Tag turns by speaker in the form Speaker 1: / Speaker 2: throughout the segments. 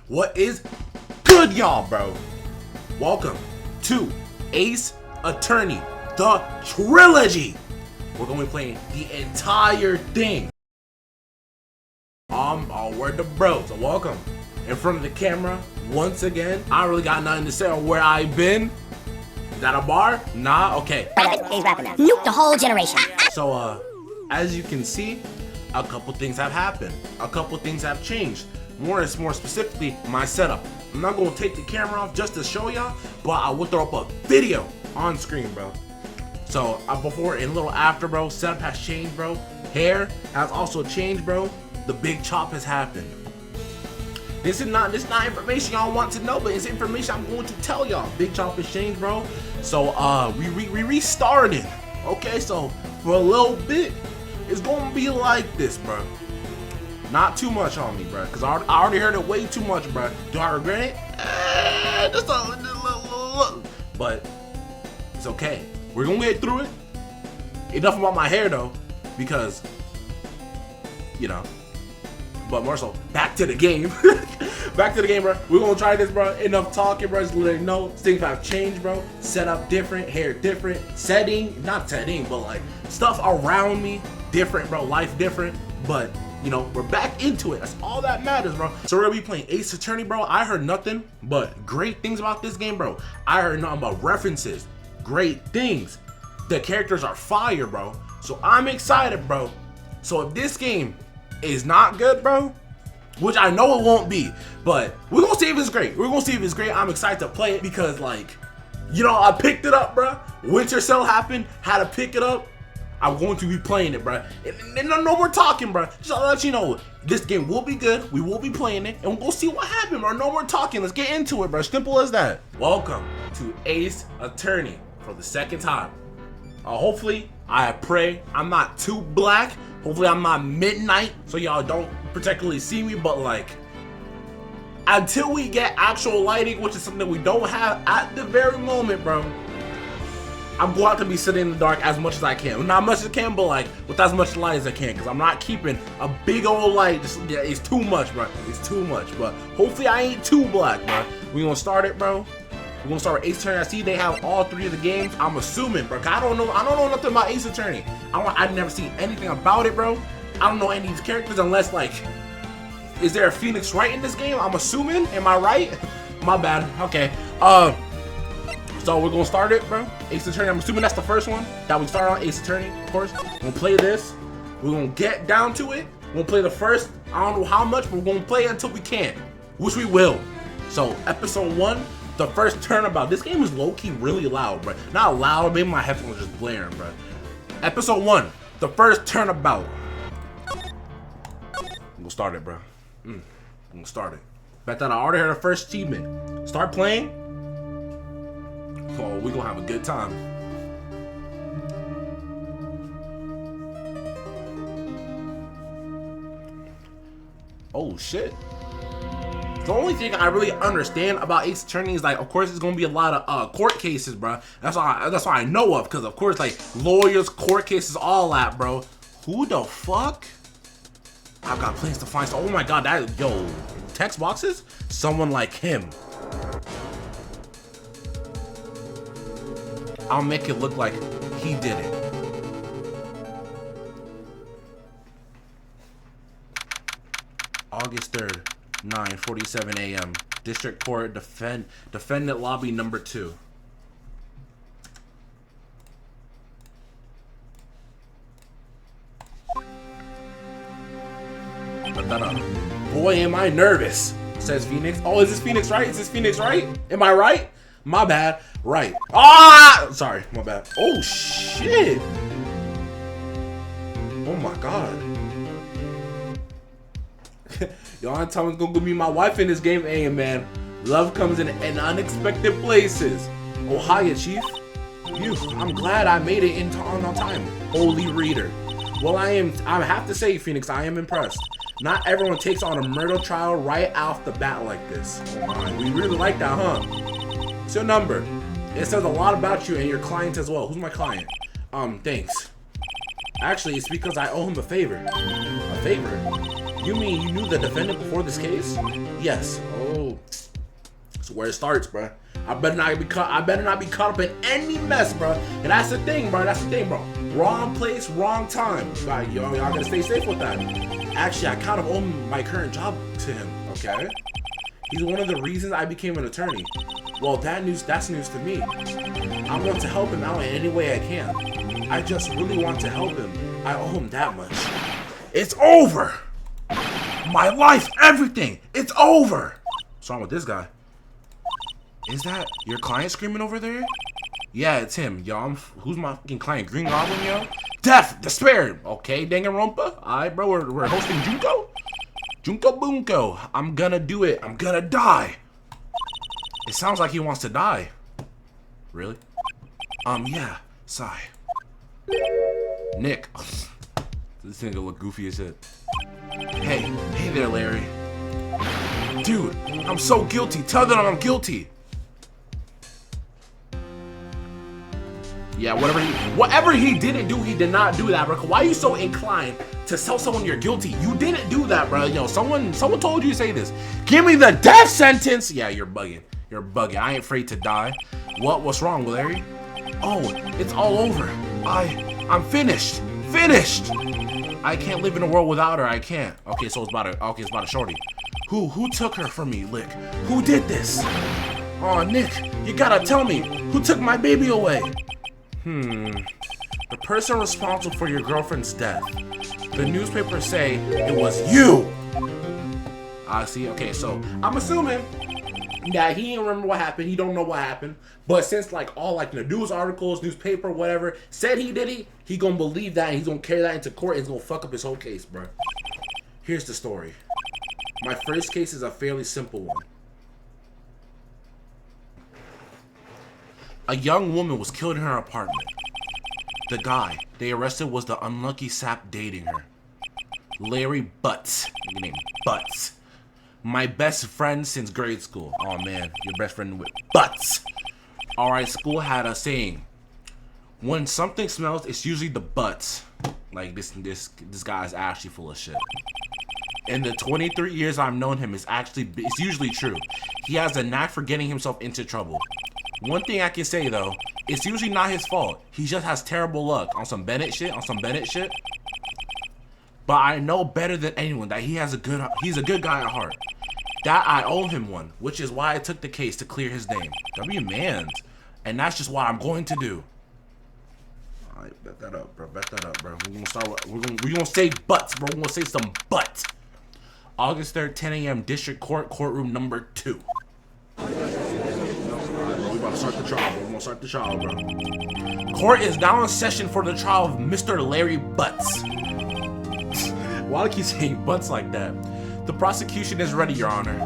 Speaker 1: What is good, y'all, bro? Welcome to Ace Attorney, the trilogy. We're going to be playing the entire thing. All word to bro, so welcome. In front of the camera, once again, I don't really got nothing to say on where I've been. Is that a bar? Nah? Okay.
Speaker 2: He's rapping now. Nuke the whole generation.
Speaker 1: So, as you can see, a couple things have happened. A couple things have changed. More specifically, my setup. I'm not gonna take the camera off just to show y'all, but I will throw up a video on screen, bro. So, before and a little after, bro, setup has changed, bro. Hair has also changed, bro. The big chop has happened. This is not information y'all want to know, but it's information I'm going to tell y'all. Big chop has changed, bro. So, we restarted. Okay, so for a little bit, it's gonna be like this, bro. Not too much on me, bro, because I already heard it way too much, bro. Do I regret it? Just a little. But it's okay. We're gonna get through it. Enough about my hair, though, because, you know. But more so, back to the game. Back to the game, bro. We're gonna try this, bro. Enough talking, bro. Just let you know things have changed, bro. Setup different, hair different, not setting, but like stuff around me different, bro. Life different, but you know, we're back into it. That's all that matters, bro. So we're gonna be playing Ace Attorney, bro. I heard nothing but great things about this game, bro. I heard nothing but references, great things. The characters are fire, bro. So I'm excited, bro. So if this game is not good, bro, which I know it won't be, but we're gonna see if it's great. We're gonna see if it's great. I'm excited to play it because, like, you know, I picked it up, bro. Winter sale happened, had to pick it up. I'm going to be playing it, bro. And no more talking, bro. Just to let you know, this game will be good. We will be playing it, and we'll see what happens, bro. No more talking. Let's get into it, bro. Simple as that. Welcome to Ace Attorney for the second time. Hopefully, I pray I'm not too black. Hopefully, I'm not midnight, so y'all don't particularly see me. But like, until we get actual lighting, which is something we don't have at the very moment, bro, I'm going to be sitting in the dark as much as I can. Not much as I can, but like with as much light as I can, because I'm not keeping a big old light. Yeah, it's too much, bro. It's too much, but hopefully I ain't too black, bro. We gonna start it, bro. We're gonna start with Ace Attorney. I see they have all three of the games. I'm assuming, bro. I don't know nothing about Ace Attorney. I've never seen anything about it, bro. I don't know any of these characters unless, like, is there a Phoenix Wright in this game? I'm assuming. Am I right? My bad. Okay. So we're gonna start it, bro. Ace Attorney. I'm assuming that's the first one that we start on. Ace Attorney, of course. We're gonna play this. We're gonna get down to it. We're gonna play the first. I don't know how much, but we're gonna play it until we can, which we will. So episode 1, the first turnabout. This game is low-key really loud, bro. Not loud. Maybe my headphones are just blaring, bro. Episode 1, the first turnabout. We'll start it, bro. We'll start it. Bet that I already heard the first achievement. Start playing. Oh, we gonna have a good time. Oh shit. The only thing I really understand about Ace Attorney is, like, of course, it's gonna be a lot of court cases, bro. That's why I know of, because of course, like, lawyers, court cases, all that, bro. Who the fuck? I've got plans to find. Oh my god, text boxes? Someone like him. I'll make it look like he did it. August 3rd, 9:47 a.m. District Court, Defendant Lobby number 2. Boy, am I nervous, says Phoenix. Oh, is this Phoenix Wright? Is this Phoenix Wright? Am I right? My bad. Right. Ah! Sorry, my bad. Oh, shit. Oh, my God. Y'all ain't telling me gonna be my wife in this game. Hey, man. Love comes in unexpected places. Oh, hiya, Chief. I'm glad I made it on time. Holy reader. Well, I have to say, Phoenix, I am impressed. Not everyone takes on a murder trial right off the bat like this. We really like that, huh? What's your number? It says a lot about you and your client as well. Who's my client? Thanks. Actually, it's because I owe him a favor. A favor? You mean you knew the defendant before this case? Yes. Oh, That's where it starts, bro. I better not be caught up in any mess, bro. And that's the thing, bro. Wrong place, wrong time. Like, y'all gotta stay safe with that. Actually, I kind of owe my current job to him, okay? He's one of the reasons I became an attorney. Well, that's news to me. I want to help him out in any way I can. I just really want to help him. I owe him that much. It's over! My life, everything, it's over! What's wrong with this guy? Is that your client screaming over there? Yeah, it's him. Yo, who's my fucking client? Green Goblin, yo? Death! Despair! Okay, Danganronpa? Alright, bro, we're hosting Junko? Junko Bunko. I'm gonna do it. I'm gonna die. It sounds like he wants to die. Really? Yeah. Sigh. Nick. This thing gonna look goofy as shit. Hey there, Larry. Dude, I'm so guilty. Tell them I'm guilty. Yeah, whatever he didn't do, he did not do that, bro. Why are you so inclined to tell someone you're guilty? You didn't do that, bro. Yo, someone told you to say this. Give me the death sentence. Yeah, you're bugging. You're bugging. I ain't afraid to die. What's wrong, Larry? Oh, it's all over. I'm finished. Finished. I can't live in a world without her. I can't. Okay, so it's about a shorty. Who took her from me, Lick? Who did this? Oh, Nick, you gotta tell me. Who took my baby away? The person responsible for your girlfriend's death. The newspapers say it was you. I see. Okay, so I'm assuming that he didn't remember what happened. He don't know what happened. But since like all like the news articles, newspaper, whatever said he did it, he gonna believe that. And he's gonna carry that into court. And it's gonna fuck up his whole case, bro. Here's the story. My first case is a fairly simple one. A young woman was killed in her apartment. The guy they arrested was the unlucky sap dating her. Larry Butts. Your name Butts. My best friend since grade school. Oh man, your best friend with Butts. Alright, school had a saying. When something smells, it's usually the butts. Like this guy is actually full of shit. In the 23 years I've known him, it's usually true. He has a knack for getting himself into trouble. One thing I can say though, it's usually not his fault. He just has terrible luck on some Bennett shit. But I know better than anyone that he's a good guy at heart. That I owe him one, which is why I took the case to clear his name. W mans. And that's just what I'm going to do. Alright, bet that up, bro. We're gonna say butts, bro. We're gonna say some butts. August 3rd, 10 a.m. District Court, courtroom number 2. We about to start the trial, bro. We're gonna start the trial, bro. Court is now in session for the trial of Mr. Larry Butts. Why do I keep saying butts like that? The prosecution is ready, Your Honor.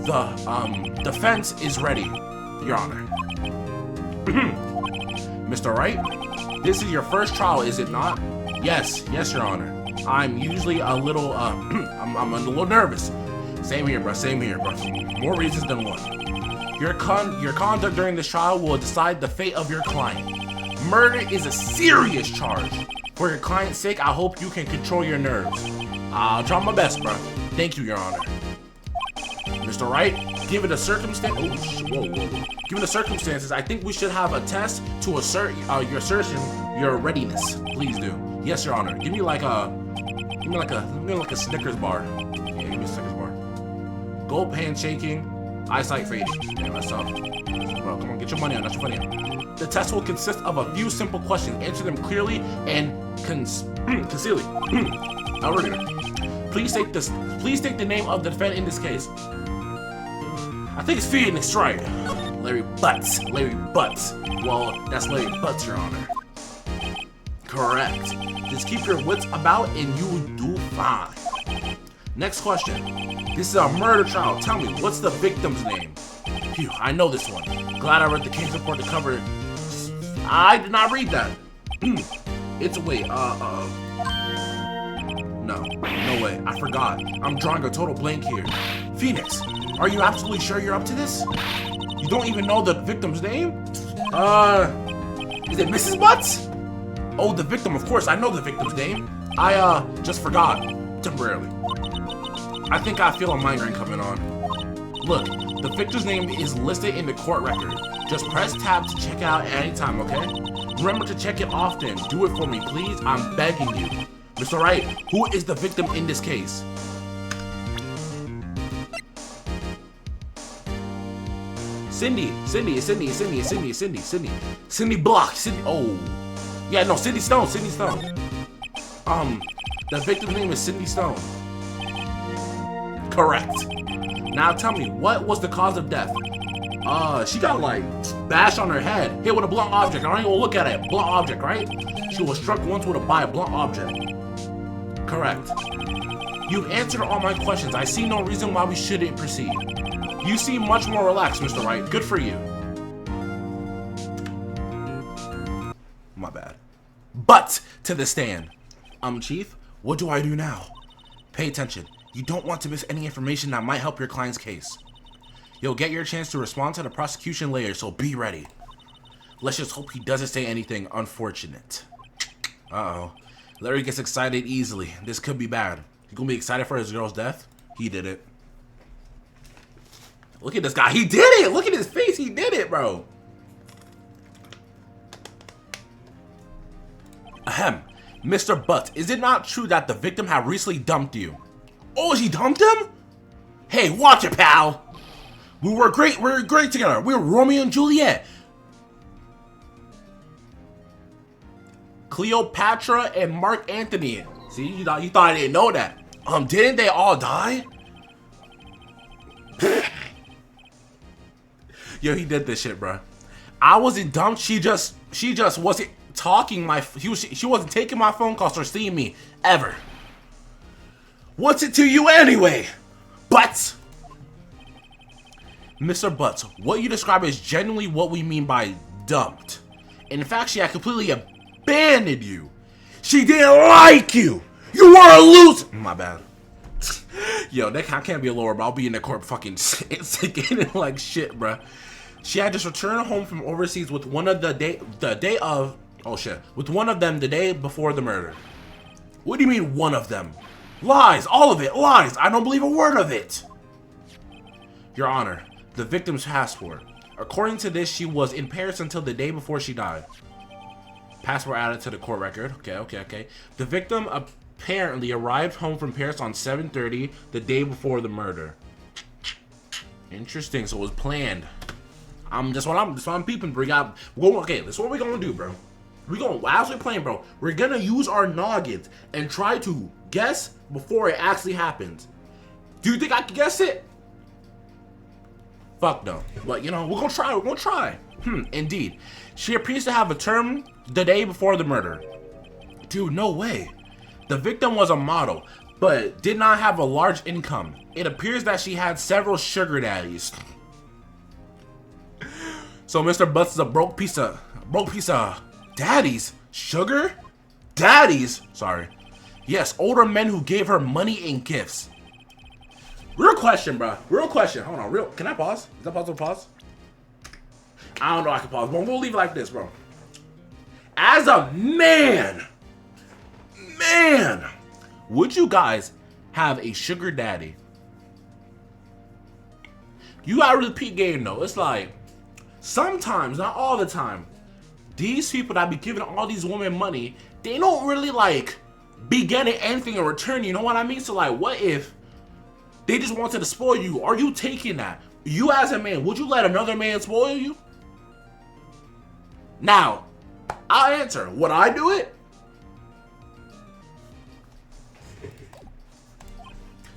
Speaker 1: The defense is ready, Your Honor. Mr. Wright, this is your first trial, is it not? Yes, Your Honor. I'm usually a little, I'm a little nervous. Same here, bro. More reasons than one. Your conduct during this trial will decide the fate of your client. Murder is a serious charge. For your client's sake, I hope you can control your nerves. I'll try my best, bro. Thank you, Your Honor. Mr. Wright, given the circumstances, I think we should have a test to assert your readiness. Please do. Yes, Your Honor. Give me like a Snickers bar. Yeah, give me a Snickers bar. Gulp handshaking. Eyesight fading. Yeah, that's tough. Bro, come on, get your money on. That's your money on. The test will consist of a few simple questions. Answer them clearly and concealedly. Please state the name of the defendant in this case. I think it's Phoenix, right? Larry Butts. Well, that's Larry Butts, Your Honor. Correct. Just keep your wits about and you will do fine. Next question. This is a murder trial. Tell me, what's the victim's name? Phew, I know this one. Glad I read the case report to cover. I did not read that. No way. I forgot. I'm drawing a total blank here. Phoenix, are you absolutely sure you're up to this? You don't even know the victim's name? Is it Mrs. Butts? Oh, the victim, of course, I know the victim's name. I, just forgot, temporarily. I think I feel a migraine coming on. Look, the victim's name is listed in the court record. Just press tab to check out at any time, okay? Remember to check it often. Do it for me, please. I'm begging you. Mr. Wright, who is the victim in this case? Cindy Block. Oh. Yeah, no, Cindy Stone. The victim's name is Cindy Stone. Correct. Now tell me, what was the cause of death? She got like bashed on her head, hit with a blunt object. I don't even look at it. Blunt object, right? She was struck once with by a blunt object. Correct. You've answered all my questions. I see no reason why we shouldn't proceed. You seem much more relaxed, Mr. Wright. Good for you. My bad. But to the stand. Chief, what do I do now? Pay attention. You don't want to miss any information that might help your client's case. You'll get your chance to respond to the prosecution later, so be ready. Let's just hope he doesn't say anything unfortunate. Uh-oh. Larry gets excited easily. This could be bad. You gonna be excited for his girl's death? He did it. Look at this guy. He did it! Look at his face. He did it, bro. Ahem. Mr. Butt, is it not true that the victim had recently dumped you? Oh, she dumped him? Hey, watch it, pal. We were great together. We were Romeo and Juliet. Cleopatra and Mark Antony. See, you thought I didn't know that. Didn't they all die? Yo, he did this shit, bro. I wasn't dumped. She just wasn't talking she wasn't taking my phone calls or seeing me ever. What's it to you anyway? But Mr. Butts, what you describe is genuinely what we mean by dumped. In fact, she had completely abandoned you. She didn't like you. You were a loser. My bad. Yo, that can't be a lower, but I'll be in the court fucking instigating like shit, bruh. She had just returned home from overseas with one of with one of them the day before the murder. What do you mean one of them? Lies, all of it, lies. I don't believe a word of it. Your Honor, the victim's passport. According to this, she was in Paris until the day before she died. Passport added to the court record. Okay. The victim apparently arrived home from Paris on 7:30 the day before the murder. Interesting. So it was planned. That's what I'm peeping, bro. Okay, this is what we're gonna do, bro. As we're playing, bro, we're gonna use our noggins and try to guess before it actually happens. Do you think I can guess it? Fuck no. But you know, we're gonna try. Indeed. She appears to have returned the day before the murder. Dude, no way. The victim was a model, but did not have a large income. It appears that she had several sugar daddies. So Mr. Butts is a broke piece of daddies? Sugar? Daddies? Sorry. Yes, older men who gave her money and gifts. Real question, bro. Real question. Hold on. Can I pause? Is that possible to pause? I don't know. I can pause. But we'll leave it like this, bro. As a man, would you guys have a sugar daddy? You gotta repeat game though. It's like sometimes, not all the time, these people that be giving all these women money, they don't really like be getting anything in return. You know what I mean? So like, what if they just wanted to spoil you? Are you taking that? You as a man, would you let another man spoil you? Now, I'll answer. Would I do it?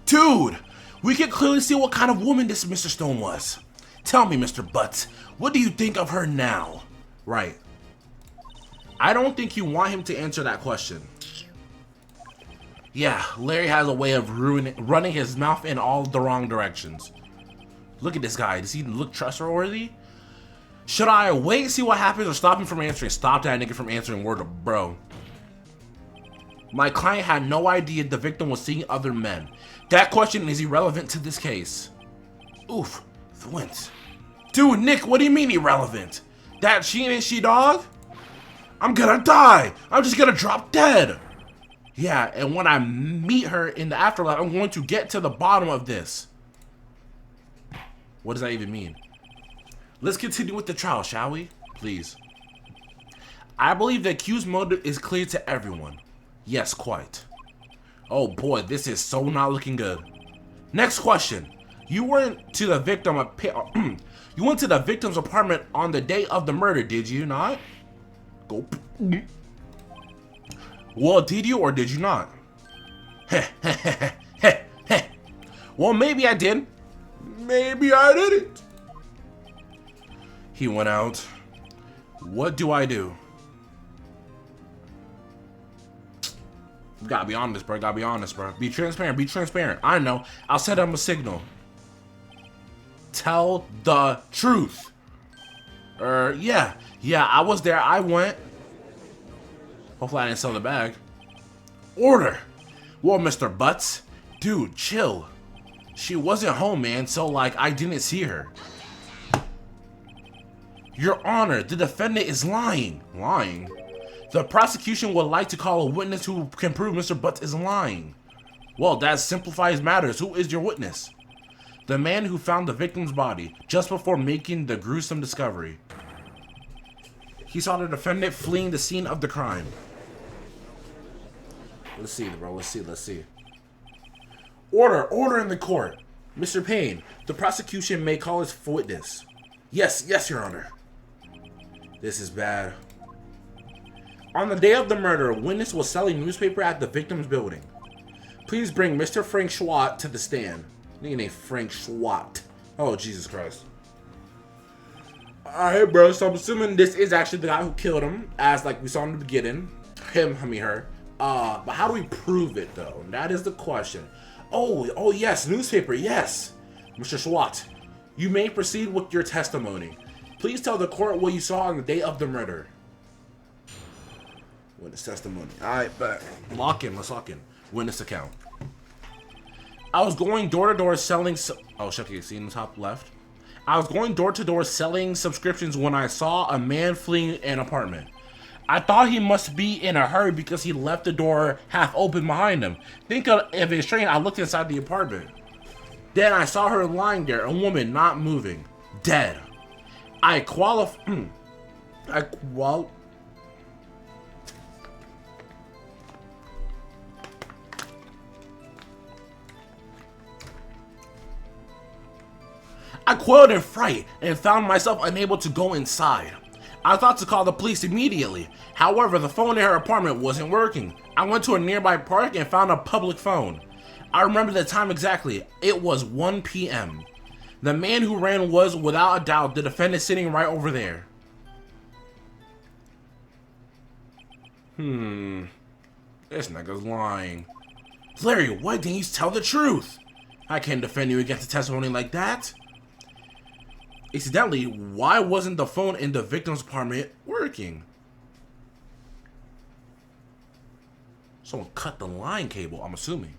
Speaker 1: Dude, we can clearly see what kind of woman this Mr. Stone was. Tell me, Mr. Butts, what do you think of her now? Right. I don't think you want him to answer that question. Yeah, Larry has a way of running his mouth in all the wrong directions. Look at this guy. Does he look trustworthy? Should I wait and see what happens or stop him from answering? Stop that nigga from answering, word of bro. My client had no idea the victim was seeing other men. That question is irrelevant to this case. Oof, Flint. Dude, Nick, what do you mean irrelevant? That she ain't she, dog? I'm gonna die. I'm just gonna drop dead. Yeah, and when I meet her in the afterlife, I'm going to get to the bottom of this. What does that even mean? Let's continue with the trial, shall we? Please. I believe the accused motive is clear to everyone. Yes, quite. Oh boy, this is so not looking good. Next question. You went to the you went to the victim's apartment on the day of the murder, did you not? Go. Well, did you or did you not? Well, maybe I did. Maybe I didn't. He went out. What do I do? Gotta be honest, bro. Gotta be honest, bro. Be transparent. Be transparent. I know. I'll set him a signal. Tell the truth. Yeah. Yeah, I was there. I went. Hopefully I didn't sell the bag. Order. Well, Mr. Butts. Dude, chill. She wasn't home, man, so, like, I didn't see her. Your Honor, the defendant is lying. Lying? The prosecution would like to call a witness who can prove Mr. Butts is lying. Well, that simplifies matters. Who is your witness? The man who found the victim's body just before making the gruesome discovery. He saw the defendant fleeing the scene of the crime. Let's see, bro. Let's see. Order in the court. Mr. Payne, the prosecution may call his witness. Yes, Your Honor. This is bad. On the day of the murder, a witness was selling newspaper at the victim's building. Please bring Mr. Frank Schwat to the stand. Nigga named Frank Schwat. Oh, Jesus Christ. Alright, bro, so I'm assuming this is actually the guy who killed him, as like we saw in the beginning. Her. But how do we prove it, though? That is the question. Oh yes, newspaper, yes. Mr. Schwat, you may proceed with your testimony. Please tell the court what you saw on the day of the murder. Witness testimony. Alright, but let's lock in. Witness account. I was going door to door selling. See in the top left. I was going door to door selling subscriptions when I saw a man fleeing an apartment. I thought he must be in a hurry because he left the door half open behind him. Think of it strange. I looked inside the apartment. Then I saw her lying there, a woman not moving, dead. I quoted in fright and found myself unable to go inside. I thought to call the police immediately. However, the phone in her apartment wasn't working. I went to a nearby park and found a public phone. I remember the time exactly. It was 1 p.m. The man who ran was, without a doubt, the defendant sitting right over there. This nigga's lying. Larry, why didn't you tell the truth? I can't defend you against a testimony like that. Incidentally, why wasn't the phone in the victim's apartment working? Someone cut the line cable, I'm assuming.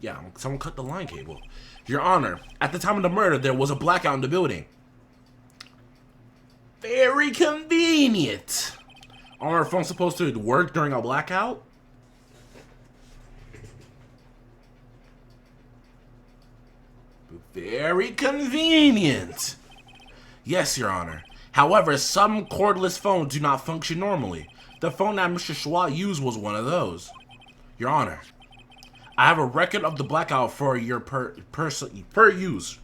Speaker 1: Yeah, someone cut the line cable. Your Honor, at the time of the murder, there was a blackout in the building. Very convenient. Are our phones supposed to work during a blackout? Very convenient. Yes, Your Honor. However, some cordless phones do not function normally. The phone that Mr. Schwat used was one of those. Your Honor, I have a record of the blackout for your per use.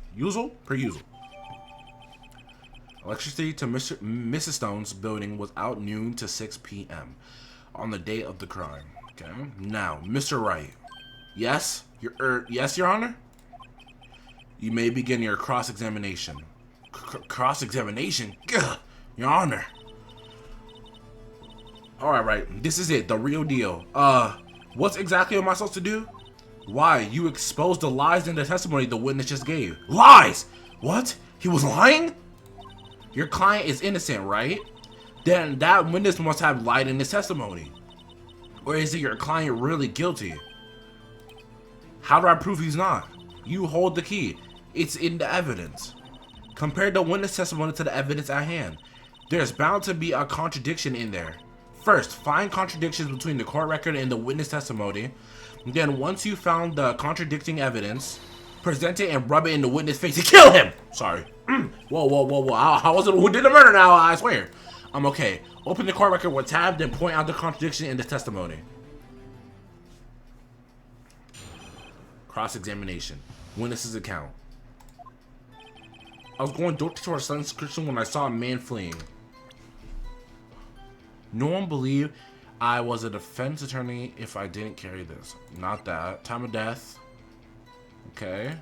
Speaker 1: Electricity to Mrs. Stone's building was out noon to 6 p.m. on the day of the crime. Okay. Now, Mr. Wright. Yes, Your Honor. You may begin your cross-examination. Cross-examination? Your Honor. Alright, right. This is it. The real deal. What exactly am I supposed to do? Why? You exposed the lies in the testimony the witness just gave. Lies! What? He was lying? Your client is innocent, right? Then that witness must have lied in his testimony. Or is it your client really guilty? How do I prove he's not? You hold the key. It's in the evidence. Compare the witness testimony to the evidence at hand. There's bound to be a contradiction in there. First, find contradictions between the court record and the witness testimony. Then, once you found the contradicting evidence, present it and rub it in the witness face to kill him. Sorry. Whoa. I wasn't who did the murder now, I swear. I'm okay. Open the court record with tab, then point out the contradiction in the testimony. Cross-examination. Witness's account. I was going directly to our son's kitchen when I saw a man fleeing. No one believed I was a defense attorney if I didn't carry this. Not that. Time of death. Okay.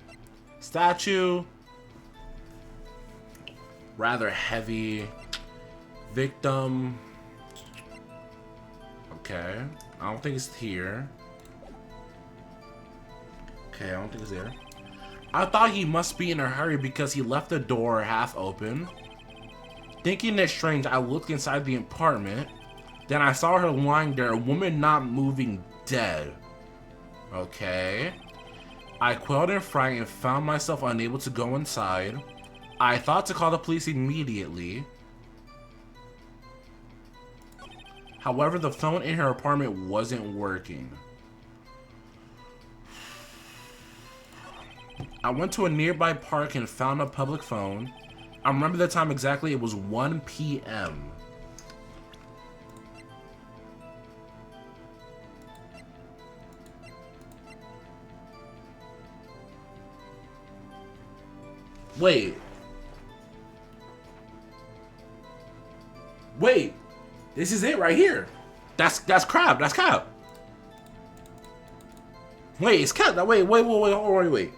Speaker 1: Statue. Rather heavy. Victim. Okay. I don't think it's here. Okay, I don't think it's there. I thought he must be in a hurry because he left the door half open. Thinking it strange, I looked inside the apartment. Then I saw her lying there, a woman not moving, dead. Okay. I quailed in fright and found myself unable to go inside. I thought to call the police immediately. However, the phone in her apartment wasn't working. I went to a nearby park and found a public phone. I remember the time exactly, it was 1 p.m. Wait. This is it right here. That's crap. That's cap. Wait, it's cap. Wait.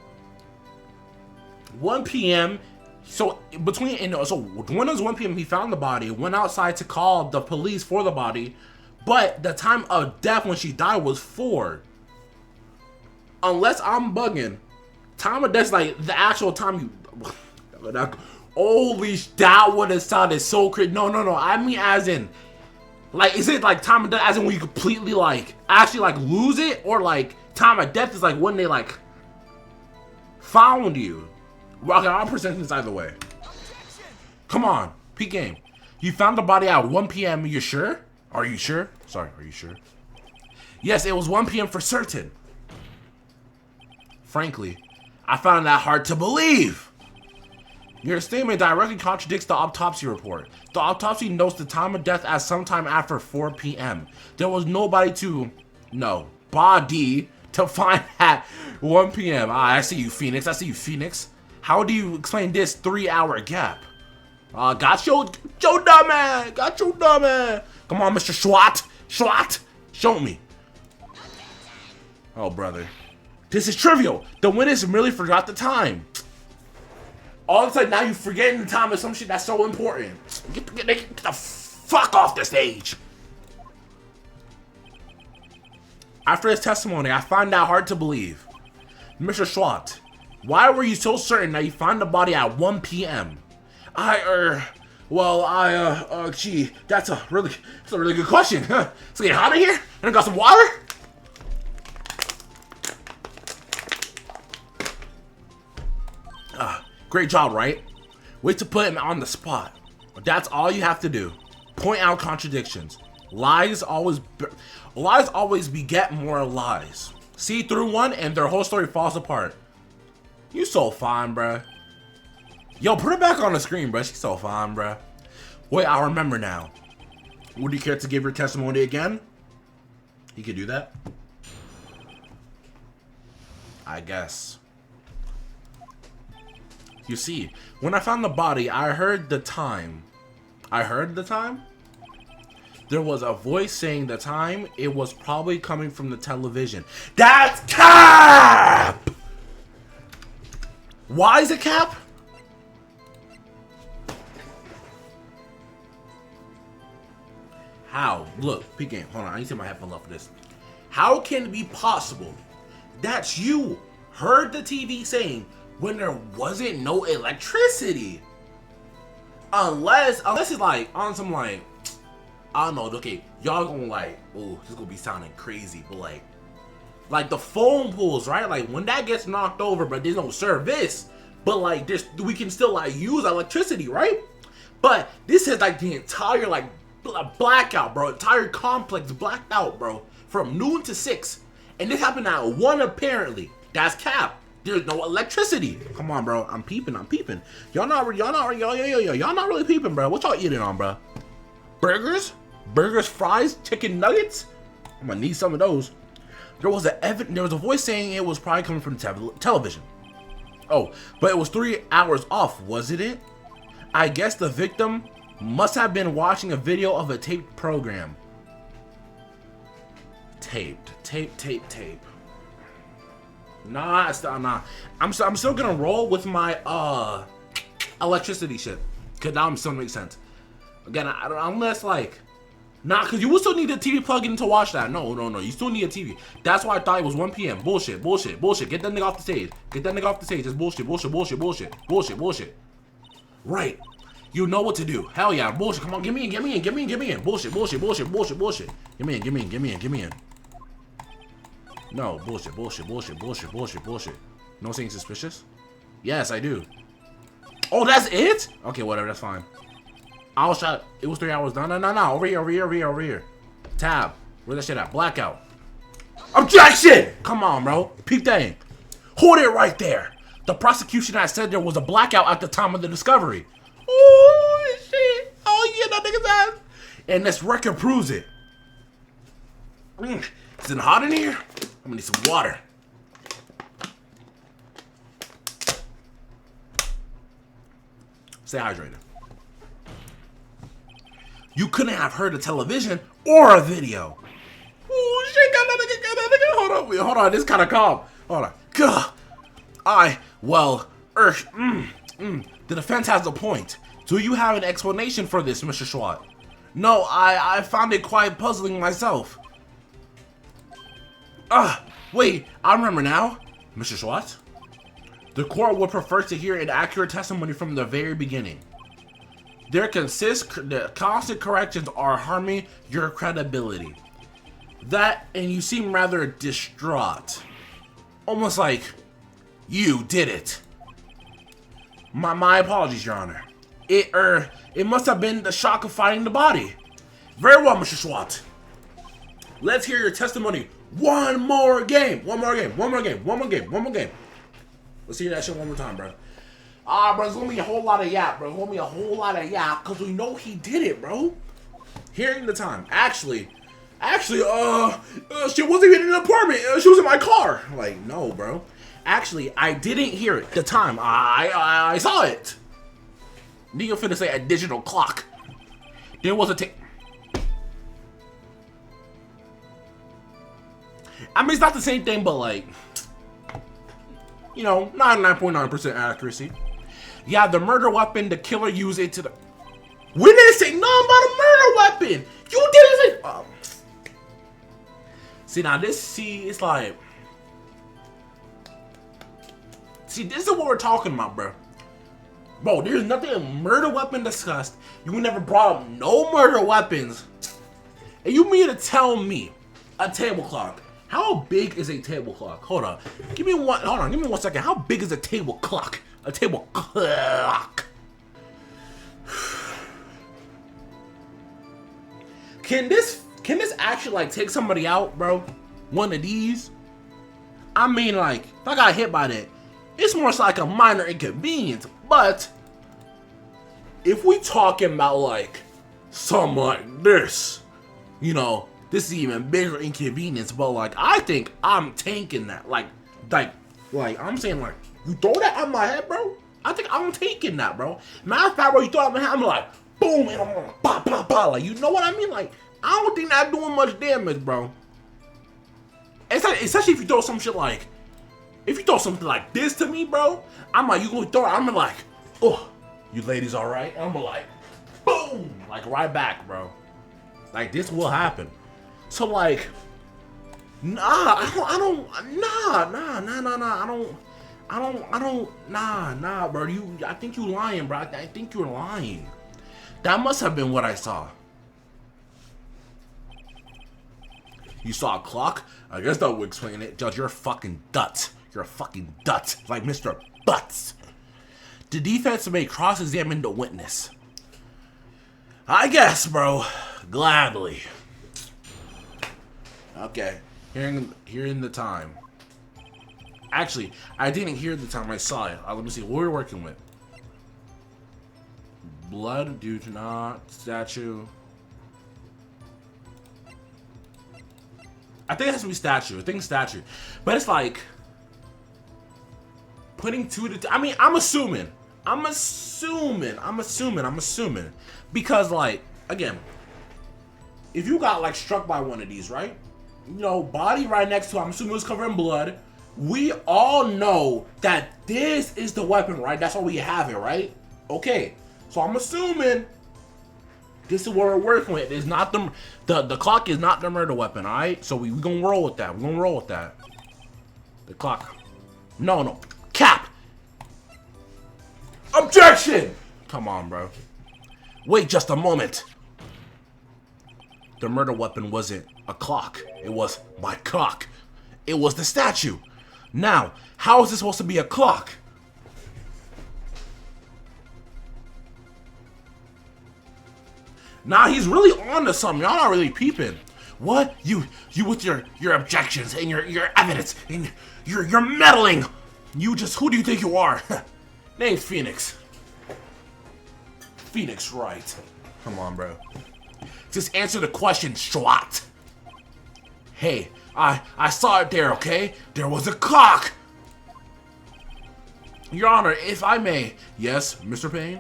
Speaker 1: 1 p.m. So between so when it was 1 p.m. he found the body, went outside to call the police for the body, but the time of death when she died was 4. Unless I'm bugging, time of death is like the actual time you. Holy, that would have sounded so crazy. No. I mean, as in, like, is it like time of death as in when you completely like actually like lose it, or like time of death is like when they like found you? Well, okay, I'll present this either way. Come on, peak game. You found the body at 1 p.m. You sure? Are you sure? Sorry, are you sure? Yes, it was 1 p.m. for certain. Frankly, I found that hard to believe. Your statement directly contradicts the autopsy report. The autopsy notes the time of death as sometime after 4 p.m. There was nobody to, body to find at 1 p.m. I see you, Phoenix. How do you explain this 3-hour gap? Got your dumb ass. Come on, Mr. Schwat. Show me. Oh, brother. This is trivial. The witness merely forgot the time. All of a sudden, now you're forgetting the time of some shit that's so important. Get the fuck off the stage. After his testimony, I find that hard to believe. Mr. Schwat, why were you so certain that you found the body at 1 p.m.? Gee, that's a really good question. Huh? Let's get hot in here. And I got some water. Great job, right? Wait to put him on the spot. That's all you have to do. Point out contradictions. Lies always beget more lies. See through one and their whole story falls apart. You so fine, bruh. Yo, put her back on the screen, bruh. She's so fine, bruh. Wait, I remember now. Would you care to give your testimony again? You could do that? I guess. You see, when I found the body, I heard the time. There was a voice saying the time. It was probably coming from the television. That's cap! Why is it cap? How? Look, peek game. Hold on, I need to take my headphones off for this. How can it be possible that you heard the TV saying when there wasn't no electricity? Unless it's like on some like, I don't know, okay, y'all gonna like, oh, this is gonna be sounding crazy, but like the phone poles, right? Like when that gets knocked over, but there's no service, but like we can still like use electricity, right? But this is like the entire like blackout, bro. Entire complex blacked out, bro, from noon to 6, and this happened at 1 apparently. That's cap. There's no electricity. Come on, bro. I'm peeping. Y'all not really peeping, bro. What y'all eating on, bro? Burgers, fries, chicken nuggets. I'm gonna need some of those. There was a voice saying it was probably coming from television. Oh, but it was 3 hours off, wasn't it? I guess the victim must have been watching a video of a taped program. Tape. Nah. I'm still gonna roll with my electricity shit, cause now I'm still make sense. Again, unless like, nah, cause you will still need a TV plug in to watch that. No, you still need a TV. That's why I thought it was 1 p.m. Bullshit. Get that nigga off the stage. It's bullshit. Right. You know what to do. Hell yeah, bullshit. Come on, give me in. Bullshit. Give me in. No, bullshit. No saying suspicious? Yes, I do. Oh, that's it? Okay, whatever, that's fine. I was shot. It was 3 hours. No. Over here. Tab. Where's that shit at? Blackout. Objection! Come on, bro. Peep that in. Hold it right there. The prosecution had said there was a blackout at the time of the discovery. Oh, shit. Oh, yeah, that nigga's ass. And this record proves it. Is it hot in here? I'm gonna need some water. Stay hydrated. You couldn't have heard a television or a video. Oh shit, got that nigga. Hold on, this kind of calm. Hold on. Gah. The defense has a point. Do you have an explanation for this, Mr. Swat? No, I found it quite puzzling myself. Wait, I remember now. Mr. Swat? The court would prefer to hear an accurate testimony from the very beginning. The constant corrections are harming your credibility. That, and you seem rather distraught. Almost like you did it. My apologies, Your Honor. It must have been the shock of finding the body. Very well, Mr. Swat. Let's hear your testimony. One more game. Let's hear that shit one more time, bro. Bro, it's gonna be a whole lot of yap, because we know he did it, bro. Hearing the time. Actually, she wasn't even in an apartment. She was in my car. Like, no, bro. Actually, I didn't hear it. The time. I saw it. Then you're finna say a digital clock. There was a I mean, it's not the same thing, but like, 99.9% accuracy. Yeah, the murder weapon, the killer used it to the... We didn't say nothing about a murder weapon! You didn't say... See, now this, it's like... See, this is what we're talking about, bro. Bro, there's nothing a murder weapon discussed. You never brought up no murder weapons. And you mean to tell me a table clock? How big is a table clock? Hold on. Give me 1 second. How big is a table clock? A table clock. Can this actually like take somebody out, bro? One of these? I mean, like, if I got hit by that, it's more like a minor inconvenience. But if we talking about like something like this, this is even bigger inconvenience. But like, I think I'm tanking that. Like I'm saying, like, you throw that at my head, bro. I think I'm taking that, bro. Matter of fact, bro, you throw it at my head, I'm like, boom, and I'm like, pop. Like, you know what I mean? Like, I don't think that's doing much damage, bro. Especially if you throw some shit like, if you throw something like this to me, bro, I'm like, you gonna throw it? I'm like, oh, you ladies all right? And I'm like, boom, like right back, bro. Like, this will happen. So like, nah, bro. I think you lying, bro. I think you're lying. That must have been what I saw. You saw a clock? I guess that would explain it. Judge, you're a fucking dut. You're a fucking dut. Like Mr. Butts. The defense may cross-examine the witness. I guess, bro. Gladly. Okay. Hearing the time. Actually, I didn't hear the time I saw it. Let me see. What we're working with. Blood, do not, statue. I think it has to be statue. I think statue. But it's like putting two to I mean, I'm assuming. Because like, again, if you got like struck by one of these, right? You know, body right next to it, I'm assuming it was covered in blood. We all know that this is the weapon, right? That's why we have it, right? Okay. So I'm assuming this is what we're working with. It's not the clock is not the murder weapon, alright? So we gonna roll with that. We're gonna roll with that. The clock. No. Cap! Objection! Come on, bro. Wait just a moment. The murder weapon wasn't a clock. It was my cock. It was the statue. Now, how is this supposed to be a clock? Nah, he's really on to something. Y'all not really peeping. What? You with your objections and your evidence and your meddling. You just, who do you think you are? Name's Phoenix. Phoenix Wright. Come on, bro. Just answer the question, Swat. Hey, I saw it there, okay? There was a clock. Your Honor, if I may. Yes, Mr. Payne?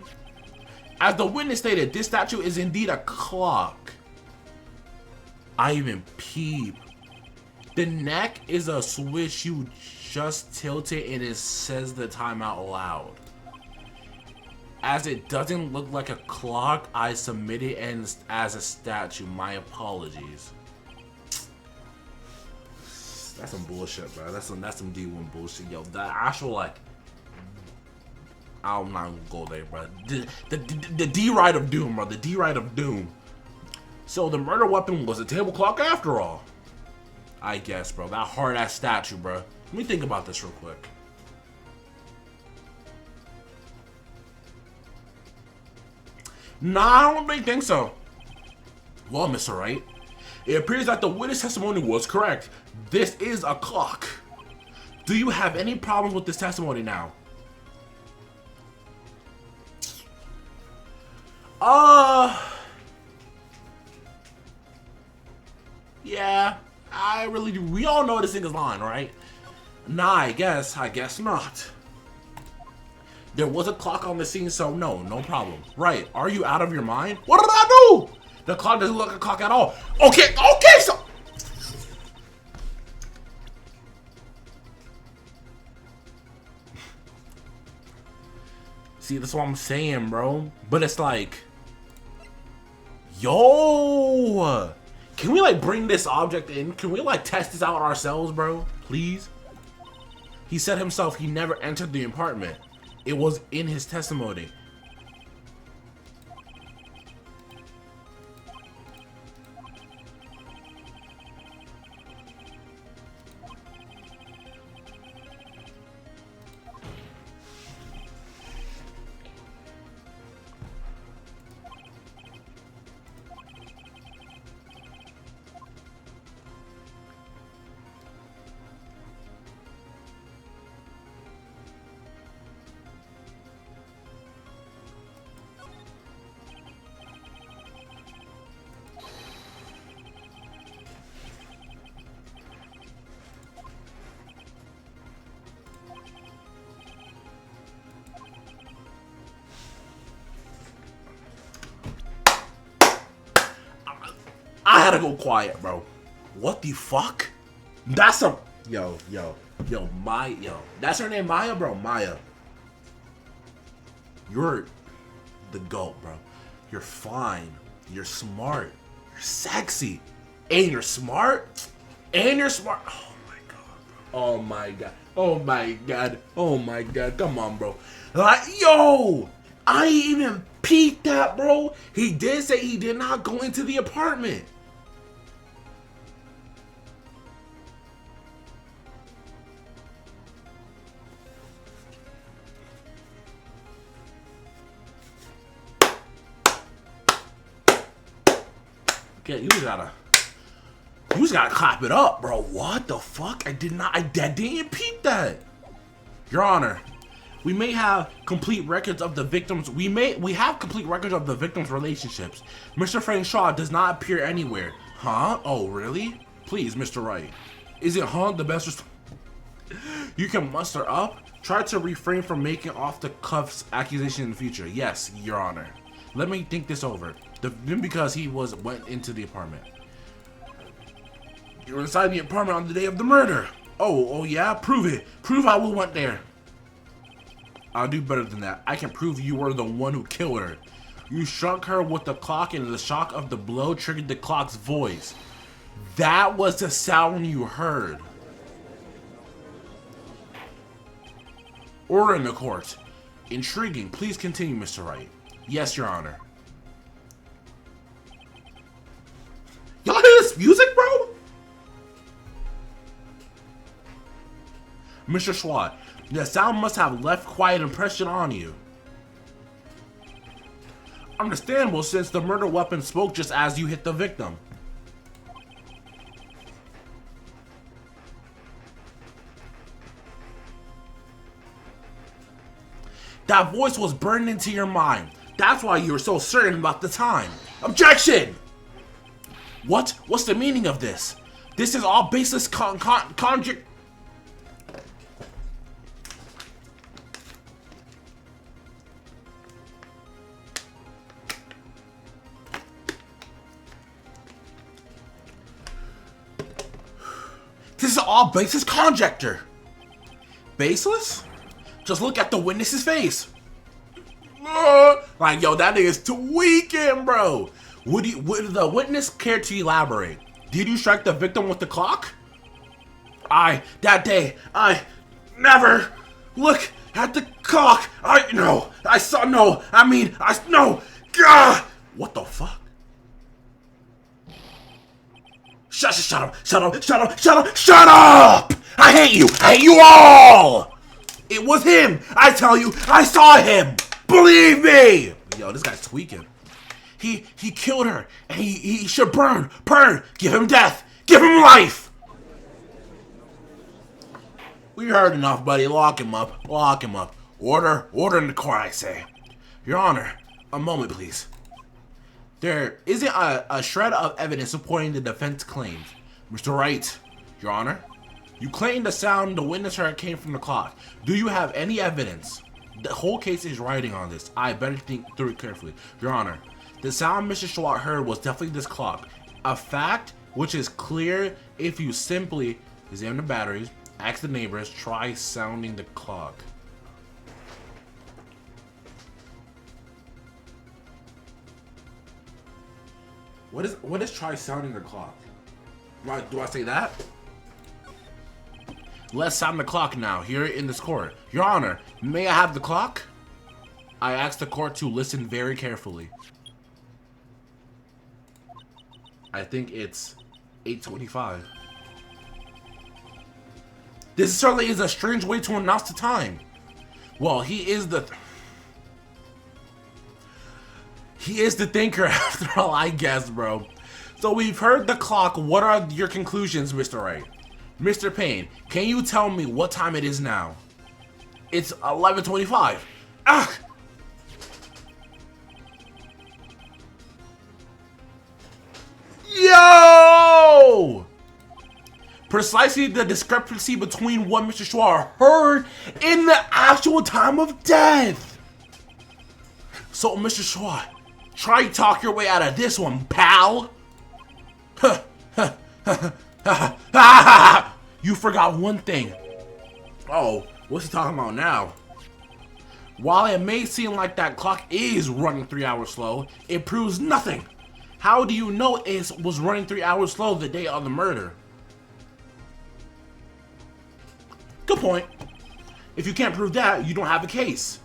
Speaker 1: As the witness stated, this statue is indeed a clock. I even peep. The neck is a switch you just tilt it and it says the time out loud. As it doesn't look like a clock, I submit it as a statue. My apologies. That's some bullshit, bro. That's some D1 bullshit, yo. The actual like, I'm not gonna go there, bro. The D-Right of Doom, bro. The D-Right of Doom. So the murder weapon was a table clock after all. I guess, bro. That hard-ass statue, bro. Let me think about this real quick. Nah, I don't really think so. Well, Mr. Wright, it appears that the witness testimony was correct. This is a clock. Do you have any problems with this testimony now? Yeah, I really do. We all know this thing is lying, right? Nah, I guess not. There was a clock on the scene, so no problem. Right, are you out of your mind? What did I do? The clock doesn't look like a clock at all. Okay, so... See, that's what I'm saying, bro. But it's like... Yo! Can we, like, bring this object in? Can we, like, test this out ourselves, bro? Please? He said himself he never entered the apartment. It was in his testimony. I had to go quiet, bro. What the fuck? That's a... Yo. That's her name, Maya, bro. Maya. You're the GOAT, bro. You're fine. You're smart. You're sexy. And you're smart. Oh, my God, bro. Oh, my God. Come on, bro. Like, yo! I even peeped that, bro. He did say he did not go into the apartment. Okay, you gotta... You just gotta clap it up, bro. What the fuck? I didn't peep that. Your Honor, we may have complete records of the victims. We have complete records of the victims' relationships. Mr. Frank Shaw does not appear anywhere. Huh? Oh, really? Please, Mr. Wright. Is it the best you can muster up? Try to refrain from making off-the-cuffs accusations in the future. Yes, Your Honor. Let me think this over. Because he went into the apartment. You were inside the apartment on the day of the murder. Oh yeah? Prove it. Prove I went there. I'll do better than that. I can prove you were the one who killed her. You struck her with the clock and the shock of the blow triggered the clock's voice. That was the sound you heard. Order in the court. Intriguing. Please continue, Mr. Wright. Yes, Your Honor. Y'all hear this music, bro? Mr. Swat, the sound must have left quite an impression on you. Understandable, since the murder weapon spoke just as you hit the victim. That voice was burned into your mind. That's why you were so certain about the time. Objection! What? What's the meaning of this? This is all baseless conjecture. This is all baseless conjecture. Baseless? Just look at the witness's face. Like, yo, that nigga's tweaking, bro. Would the witness care to elaborate? Did you strike the victim with the clock? That day, I never look at the clock. No. Gah! What the fuck? Shut up! I hate you all! It was him! I tell you, I saw him! Believe me! Yo, this guy's tweaking. He killed her, and he should burn! Give him death! Give him life! We heard enough, buddy. Lock him up. Order in the court, I say. Your Honor, a moment, please. There isn't a shred of evidence supporting the defense claims. Mr. Wright, Your Honor, you claim the sound the witness heard came from the clock. Do you have any evidence? The whole case is riding on this. I better think through it carefully. Your Honor, the sound Mr. Schwartz heard was definitely this clock. A fact which is clear if you simply examine the batteries, ask the neighbors, try sounding the clock. What is try sounding the clock? Do I say that? Let's sound the clock now, here in this court. Your Honor, may I have the clock? I ask the court to listen very carefully. I think it's 8:25. This certainly is a strange way to announce the time. Well, he is the thinker after all, I guess, bro. So we've heard the clock. What are your conclusions, Mr. Wright? Mr. Payne, can you tell me what time it is now? It's 11:25. Ah! Yo! Precisely the discrepancy between what Mr. Schwartz heard in the actual time of death. So, Mr. Schwartz, try to talk your way out of this one, pal. You forgot one thing. Oh, what's he talking about now? While it may seem like that clock is running 3 hours slow, it proves nothing. How do you know it was running 3 hours slow the day of the murder? Good point. If you can't prove that, you don't have a case.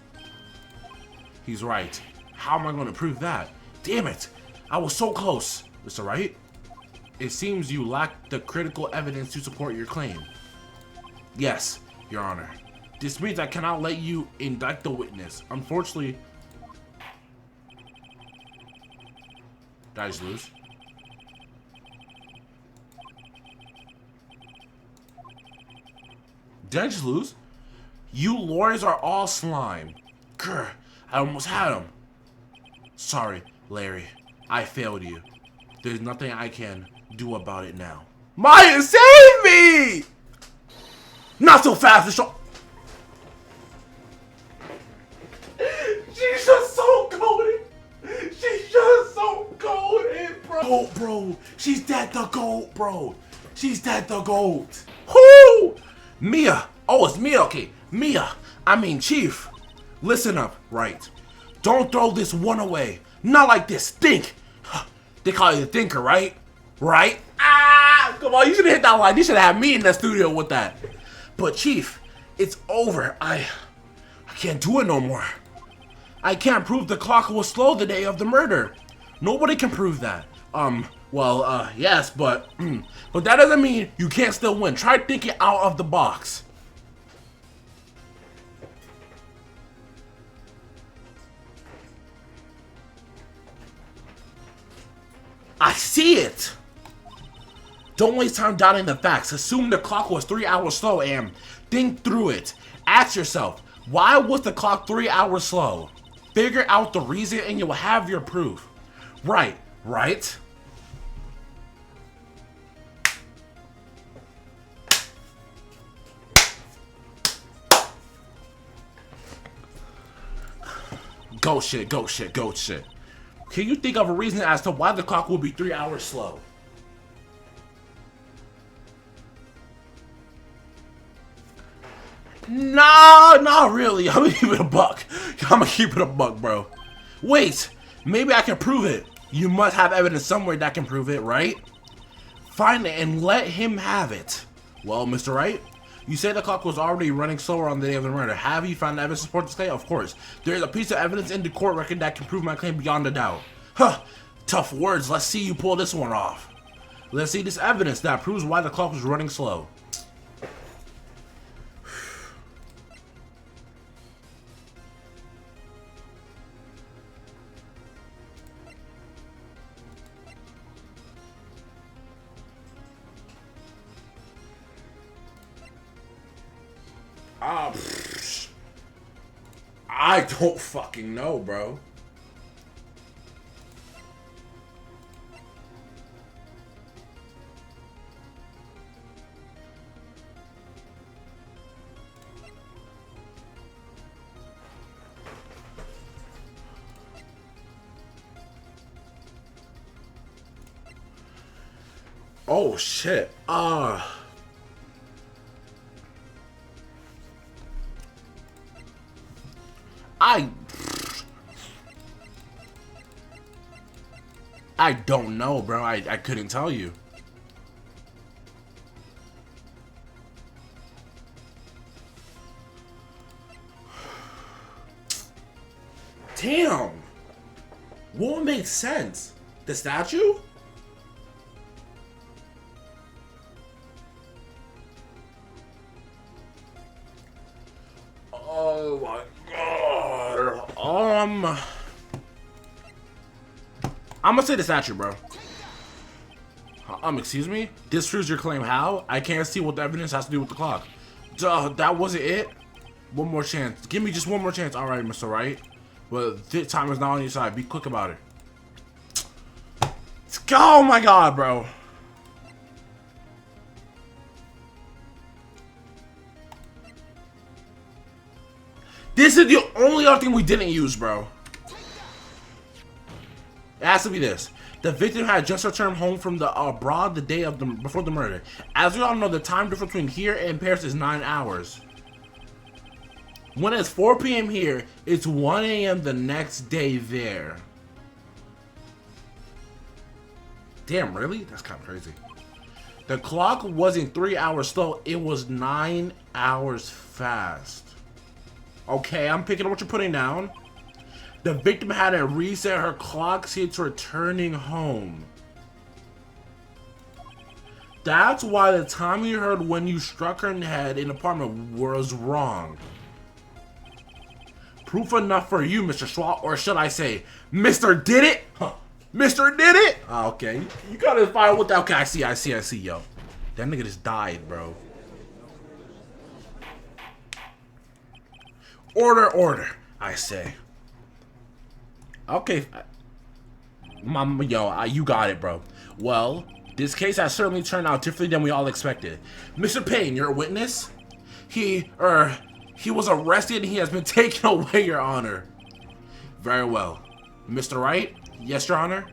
Speaker 1: He's right. How am I going to prove that? Damn it. I was so close. Mr. Wright? It seems you lack the critical evidence to support your claim. Yes, Your Honor. This means I cannot let you indict the witness. Unfortunately... Did I just lose? Did I just lose? You lawyers are all slime. Grr, I almost had him. Sorry, Larry. I failed you. There's nothing I can do about it now. Maya, save me! Not so fast, Michelle. She's just so golden. She's just so golden, bro. Goat, bro. She's that the goat, bro. She's that the goat. Who? Mia. Oh, it's Mia. Okay, Mia. I mean, Chief. Listen up, right? Don't throw this one away. Not like this. Think. They call you the thinker, right? Right? Ah! Come on, you should have hit that line. You should have had me in the studio with that. But Chief, it's over. I can't do it no more. I can't prove the clock was slow the day of the murder. Nobody can prove that. Yes, but that doesn't mean you can't still win. Try thinking out of the box. I see it. Don't waste time doubting the facts. Assume the clock was 3 hours slow and think through it. Ask yourself, why was the clock 3 hours slow? Figure out the reason and you'll have your proof. Right? Goat shit. Can you think of a reason as to why the clock will be 3 hours slow? Nah, not really. I'm gonna keep it a buck. Bro. Wait, maybe I can prove it. You must have evidence somewhere that can prove it, right? Find it and let him have it. Well, Mr. Wright, you say the clock was already running slower on the day of the murder. Have you found evidence to support this claim? Of course. There is a piece of evidence in the court record that can prove my claim beyond a doubt. Huh, tough words. Let's see you pull this one off. Let's see this evidence that proves why the clock was running slow. I don't fucking know, bro. Oh shit. I don't know, bro. I couldn't tell you. Damn. What would make sense? The statue? Oh my god. I'm gonna say the statue, bro. Excuse me? Disproves your claim. How? I can't see what the evidence has to do with the clock. Duh, that wasn't it? One more chance. Give me just one more chance. Alright, Mr. Wright. Well, this time is not on your side. Be quick about it. Oh my god, bro. This is the only other thing we didn't use, bro. It has to be this. The victim had just returned home from the abroad the day of before the murder. As we all know, the time difference between here and Paris is 9 hours. When it's 4 p.m. here, it's 1 a.m. the next day there. Damn, really? That's kind of crazy. The clock wasn't 3 hours slow. It was 9 hours fast. Okay, I'm picking up what you're putting down. The victim had to reset her clock since returning home. That's why the time you heard when you struck her in the head in the apartment was wrong. Proof enough for you, Mr. Schwab, or should I say, Mr. Did It? Huh. Mr. Did It? Oh, okay, you got to fire with that. Okay, I see, yo. That nigga just died, bro. Order, I say. Okay. You got it, bro. Well, this case has certainly turned out differently than we all expected. Mr. Payne, you're a witness? He was arrested and he has been taken away, Your Honor. Very well. Mr. Wright? Yes, Your Honor?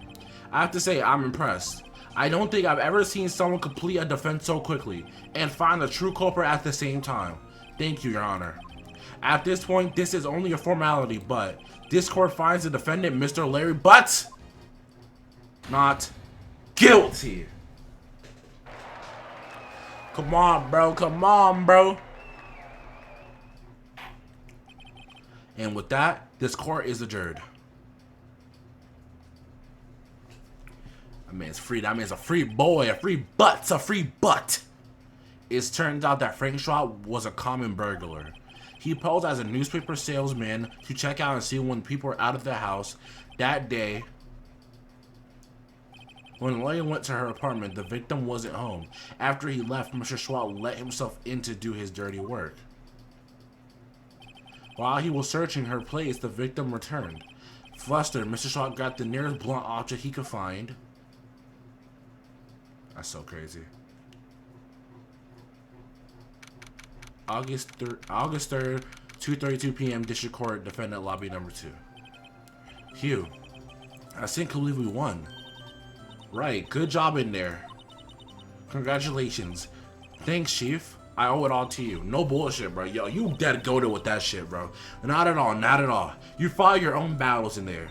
Speaker 1: I have to say, I'm impressed. I don't think I've ever seen someone complete a defense so quickly and find the true culprit at the same time. Thank you, Your Honor. At this point, this is only a formality, but this court finds the defendant, Mr. Larry Butts, not guilty. Come on, bro. Come on, bro. And with that, this court is adjourned. That man's free. That man's a free boy. A free butt. A free butt. It turns out that Frank Schwab was a common burglar. He posed as a newspaper salesman to check out and see when people were out of the house. That day, when Larry went to her apartment, the victim wasn't home. After he left, Mr. Schwab let himself in to do his dirty work. While he was searching her place, the victim returned. Flustered, Mr. Schwab grabbed the nearest blunt object he could find. That's so crazy. August 3rd, 2:32 p.m. District Court, Defendant Lobby Number 2. Hugh, I can't believe we won. Right, good job in there. Congratulations. Thanks, Chief. I owe it all to you. No bullshit, bro. Yo, you dead goated with that shit, bro. Not at all, not at all. You fought your own battles in there.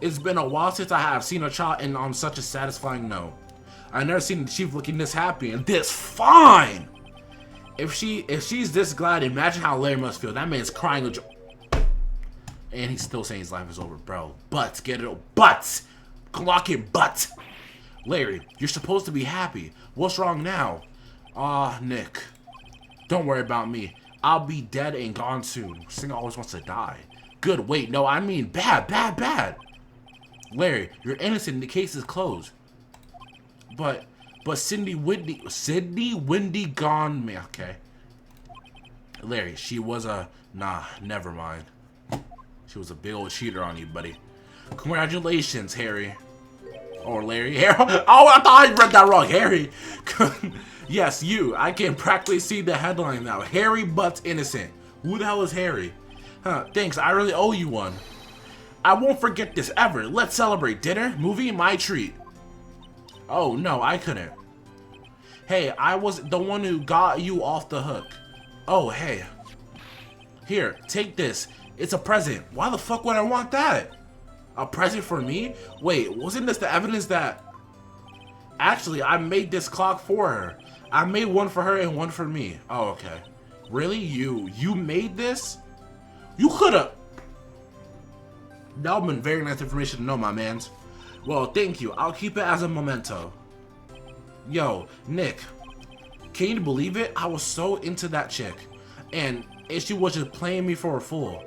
Speaker 1: It's been a while since I have seen a child end on such a satisfying note. I've never seen the Chief looking this happy and this fine. If she's this glad, imagine how Larry must feel. That man's crying with joy. And he's still saying his life is over, bro. Butts, get it? Butts! Clock it, butts! Larry, you're supposed to be happy. What's wrong now? Nick. Don't worry about me. I'll be dead and gone soon. Singer always wants to die. Good, wait, no, I mean bad, bad, bad. Larry, you're innocent. The case is closed. But Cindy Windy gone me. Okay. Larry, she was nah, never mind. She was a big old cheater on you, buddy. Congratulations, Harry. Or Larry. Harry. Oh, I thought I read that wrong. Harry. Yes, you. I can practically see the headline now. Harry Butts innocent. Who the hell is Harry? Huh, thanks. I really owe you one. I won't forget this ever. Let's celebrate. Dinner? Movie? My treat. Oh, no, I couldn't. Hey, I was the one who got you off the hook. Oh, hey. Here, take this. It's a present. Why the fuck would I want that? A present for me? Wait, wasn't this the evidence that... Actually, I made this clock for her. I made one for her and one for me. Oh, okay. Really? You made this? You could've... That would've been very nice information to know, my mans. Well, thank you. I'll keep it as a memento. Yo, Nick. Can you believe it? I was so into that chick. And she was just playing me for a fool.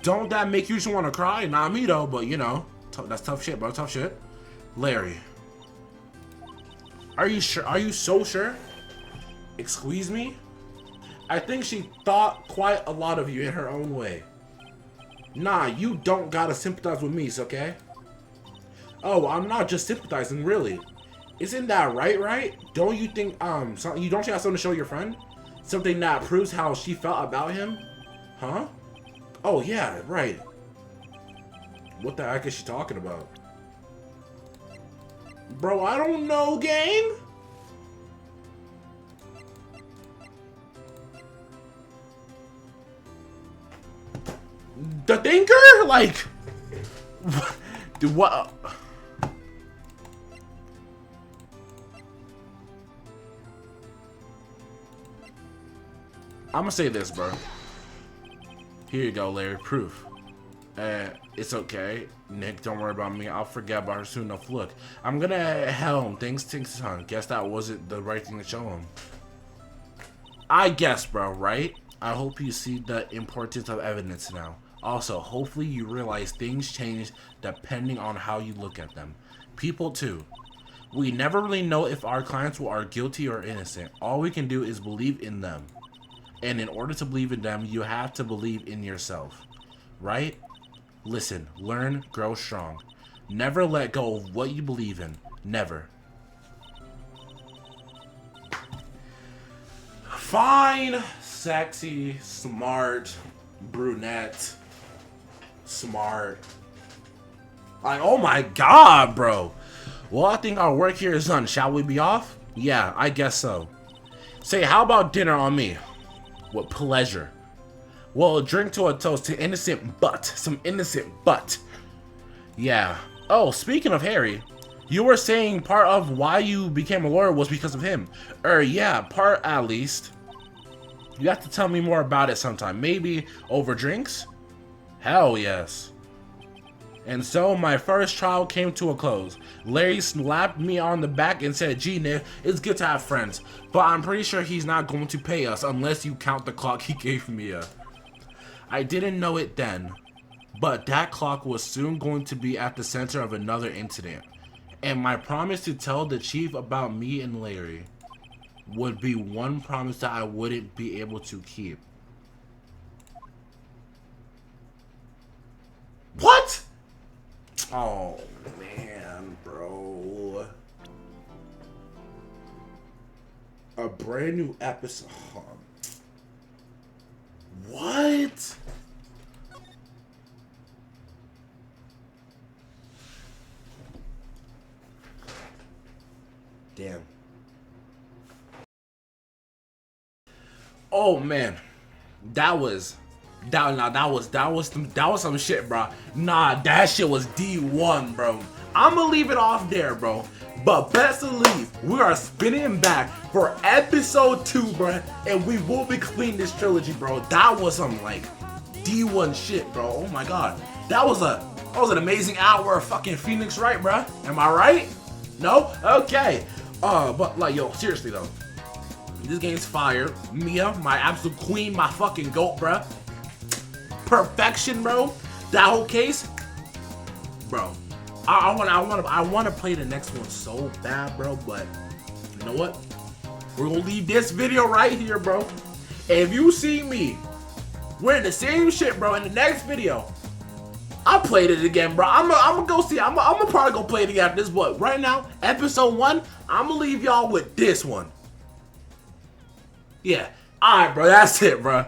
Speaker 1: Don't that make you just want to cry? Not me, though, but you know. That's tough shit, bro. Tough shit. Larry. Are you sure? Are you so sure? Excuse me? I think she thought quite a lot of you in her own way. Nah, you don't gotta sympathize with me, okay? Oh, I'm not just sympathizing, really. Isn't that right? Don't you think, don't you have something to show your friend? Something that proves how she felt about him? Huh? Oh, yeah, right. What the heck is she talking about? Bro, I don't know, gang. The thinker? Like, dude, what? I'm gonna say this, bro. Here you go, Larry. Proof. It's okay. Nick, don't worry about me. I'll forget about her soon enough. Look, I'm gonna helm. Things, son. Guess that wasn't the right thing to show him. I guess, bro, right? I hope you see the importance of evidence now. Also, hopefully you realize things change depending on how you look at them. People, too. We never really know if our clients are guilty or innocent. All we can do is believe in them. And in order to believe in them, you have to believe in yourself. Right? Listen, learn, grow strong. Never let go of what you believe in. Never. Fine, sexy, smart, brunette, smart. Like, oh my god, bro. Well, I think our work here is done. Shall we be off? Yeah, I guess so. Say, how about dinner on me? With pleasure. Well, a drink to a toast to innocent butt. Some innocent butt. Yeah. Oh, speaking of Harry, you were saying part of why you became a lawyer was because of him. Yeah, part at least. You have to tell me more about it sometime. Maybe over drinks? Hell yes. And so my first trial came to a close. Larry slapped me on the back and said, "Gee, Nick, it's good to have friends, but I'm pretty sure he's not going to pay us unless you count the clock he gave me." I didn't know it then, but that clock was soon going to be at the center of another incident. And my promise to tell the chief about me and Larry would be one promise that I wouldn't be able to keep. What? Oh, man, bro. A brand new episode. What? Damn. Oh man, that was some shit, bro. Nah, that shit was D1, bro. I'ma leave it off there, bro. But best believe we are spinning back for episode 2, bro, and we will be completing this trilogy, bro. That was some like D1 shit, bro. Oh my god, that was an amazing hour of fucking Phoenix Wright, bro. Am I right? No? Okay. But like, yo, seriously though, this game's fire. Mia, my absolute queen, my fucking goat, bro. Perfection, bro. That whole case, bro. I want to play the next one so bad, bro. But you know what? We're gonna leave this video right here, bro. And if you see me wearing the same shit, bro, in the next video, I played it again, bro. I'm gonna go see. I'm gonna probably go play it again after this. But right now, episode 1, I'm gonna leave y'all with this one. Yeah. All right, bro. That's it, bro.